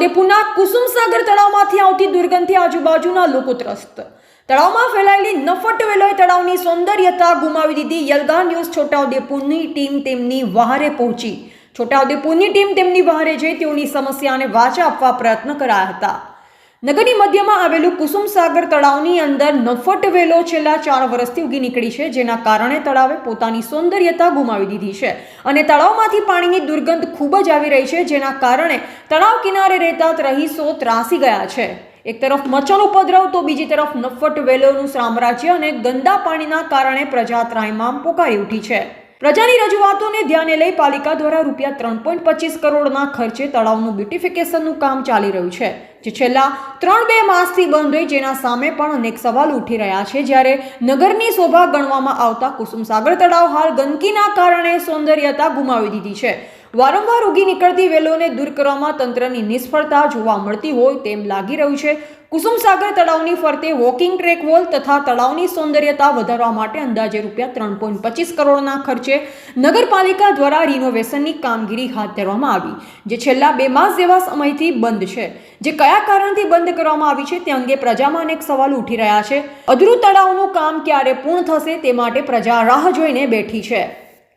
છોટાઉદેપુરના કુસુમસાગર તળાવમાંથી આવતી દુર્ગંધથી આજુબાજુના લોકો ત્રસ્ત। તળાવમાં ફેલાયેલી નફટ વેલોએ તળાવની સૌંદર્યતા ગુમાવી દીધી। યલગા ન્યૂઝ છોટાઉદેપુરની ટીમ તેમની વહારે પહોંચી। છોટાઉદેપુરની ટીમ તેમની વહારે જઈ તેઓની સમસ્યાને વાચા આપવા પ્રયત્ન કર્યા હતા। નગરની મધ્યમાં આવેલું કુસુમસાગર તળાવની અંદર નફટ વેલો છેલ્લા 4 વર્ષથી ઉગી નીકળી છે, જેના કારણે તળાવે પોતાની સૌંદર્યતા ગુમાવી દીધી છે અને તળાવમાંથી પાણીની દુર્ગંધ ખૂબ જ આવી રહી છે, જેના કારણે તળાવ કિનારે રહેતા રહીશો ત્રાસી ગયા છે। એક તરફ મચ્છરનો ઉપદ્રવ તો બીજી તરફ નફટ વેલોનું સામ્રાજ્ય અને ગંદા પાણીના કારણે પ્રજા ત્રાહિમામ પોકારી ઉઠી છે। પ્રજાની રજૂઆતોને ધ્યાને લઈ પાલિકા દ્વારા રૂપિયા 3.25 કરોડના ખર્ચે તળાવનું બ્યુટિફિકેશનનું કામ ચાલી રહ્યું છે, જે છેલ્લા 3-2 માસથી બંધ હોય, જેના સામે પણ અનેક સવાલ ઉઠી રહ્યા છે। જ્યારે નગરની શોભા ગણવામાં આવતા કુસુમસાગર તળાવ હાલ ગંદકીના કારણે સૌંદર્યતા ગુમાવી દીધી છે। વારંવાર ઉગી નીકળતી વેલોને દૂર કરવામાં તંત્રની નિષ્ફળતા જોવા મળતી હોય તેમ લાગી રહ્યું છે। કુસુમસાગર તળાવની ફરતે વોકિંગ ટ્રેક વોલ તથા તળાવની સૌંદર્યતા વધારવા માટે અંદાજે રૂપિયા 3.25 કરોડના ખર્ચે નગરપાલિકા દ્વારા રિનોવેશનની કામગીરી હાથ ધરવામાં આવી, જે છેલ્લા 2 માસ જેવા સમયથી બંધ છે। જે કયા કારણથી બંધ કરવામાં આવી છે તે અંગે પ્રજામાં અનેક સવાલ ઉઠી રહ્યા છે। અધૂરું તળાવનું કામ ક્યારે પૂર્ણ થશે તે માટે પ્રજા રાહ જોઈને બેઠી છે।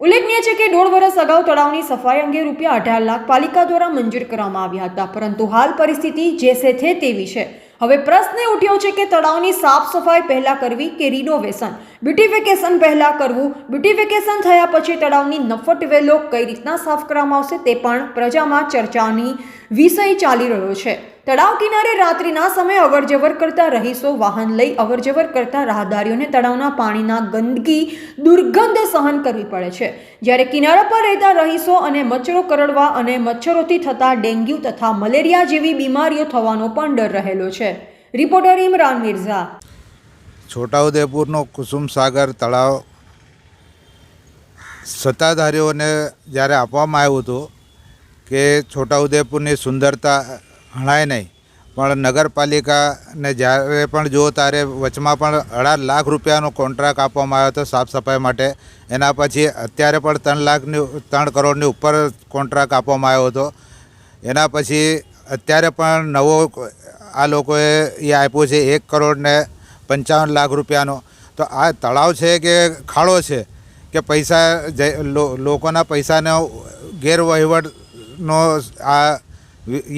ઉલ્લેખનીય છે કે 1.5 વર્ષ અગાઉ તળાવની સફાઈ અંગે રૂપિયા 18 લાખ પાલિકા દ્વારા મંજૂર કરવામાં આવ્યા હતા, પરંતુ હાલ પરિસ્થિતિ જેસે છે તેવી છે। હવે પ્રશ્ન ઉઠ્યો છે કે તળાવની સાફ સફાઈ પહેલા કરવી કે રિનોવેશન, બ્યુટિફિકેશન પહેલા કરવું, બ્યુટિફિકેશન થયા પછી તળાવની નફટ વેલો કઈ રીતના સાફ કરવામાં આવશે તે પણ પ્રજામાં ચર્ચાની વિષય ચાલી રહ્યો છે। તળાવ કિનારે રાત્રિના સમયે અવરજવર કરતા રહીશો, વાહન લઈ અવરજવર કરતા રાહદારીઓને તળાવના પાણીના ગંદકી દુર્ગંધ સહન કરવી પડે છે, જ્યારે કિનારા પર રહેતા રહીશો અને મચ્છરો કરડવા અને મચ્છરોથી થતા ડેન્ગ્યુ તથા મલેરિયા જેવી બીમારીઓ થવાનો પણ ડર રહેલો છે। રિપોર્ટર ઇમરાન મિર્ઝા। છોટાઉદેપુરનો કુસુમસાગર તળાવ સત્તાધારીઓને જ્યારે આપવામાં આવ્યું હતું કે છોટાઉદેપુરની સુંદરતા હણાય નહીં, પણ નગરપાલિકાને જ્યારે પણ જો ત્યારે વચમાં પણ 18 લાખ રૂપિયાનો કોન્ટ્રાક્ટ આપવામાં આવ્યો હતો સાફ સફાઈ માટે। એના પછી અત્યારે પણ 3 કરોડની ઉપર કોન્ટ્રાક્ટ આપવામાં આવ્યો હતો। એના પછી અત્યારે પણ નવો આ લોકોએ એ આપ્યો છે 1 કરોડ ને 55 લાખ રૂપિયાનો। તો આ તળાવ છે કે ખાડો છે કે પૈસા લોકોના પૈસાનો ગેરવહીવટનો આ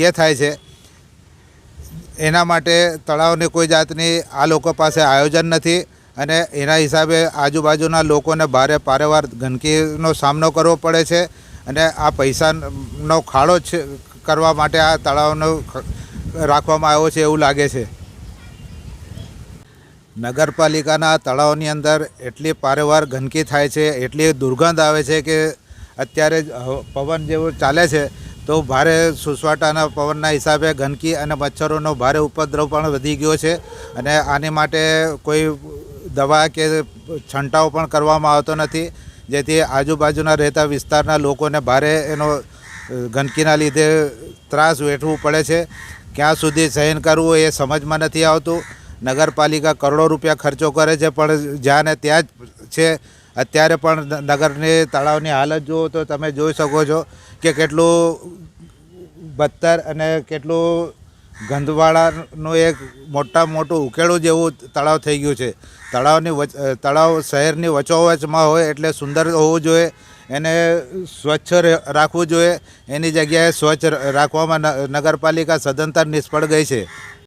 એ થાય છે। એના માટે તળાવની કોઈ જાતની આ લોકો પાસે આયોજન નથી અને એના હિસાબે આજુબાજુના લોકોને પારેવાર ગંદકીનો સામનો કરવો પડે છે અને આ પૈસાનો ખાડો કરવા માટે આ તળાવનો રાખવામાં આવ્યો છે એવું લાગે છે। નગરપાલિકાના તળાવની અંદર એટલી પારેવાર ગંદકી થાય છે, એટલી દુર્ગંધ આવે છે કે અત્યારે પવન જેવું ચાલે છે તો ભારે સુસવાટાના પવનના હિસાબે ગંદકી અને મચ્છરોનો ભારે ઉપદ્રવ પણ વધી ગયો છે અને આની માટે કોઈ દવા કે છંટાવ પણ કરવામાં આવતો નથી, જેથી આજુબાજુના રહેતા વિસ્તારના લોકોને ભારે એનો ગંદકીના લીધે ત્રાસ વેઠવું પડે છે। ક્યાં સુધી સહન કરવું એ સમજમાં નથી આવતું। નગરપાલિકા કરોડો રૂપિયા ખર્ચો કરે છે પણ જ્યાં ને ત્યાં જ છે। અત્યારે પણ નગરની તળાવની હાલત જુઓ તો તમે જોઈ શકો છો કે કેટલું બદતર અને કેટલું ગંદવાળાનું એક મોટું ઉકેળું જેવું તળાવ થઈ ગયું છે। તળાવ શહેરની વચ્ચોવચમાં હોય એટલે સુંદર હોવું જોઈએ, એને સ્વચ્છ રાખવું જોઈએ, એની જગ્યાએ સ્વચ્છ રાખવામાં નગરપાલિકા સદંતર નિષ્ફળ ગઈ છે।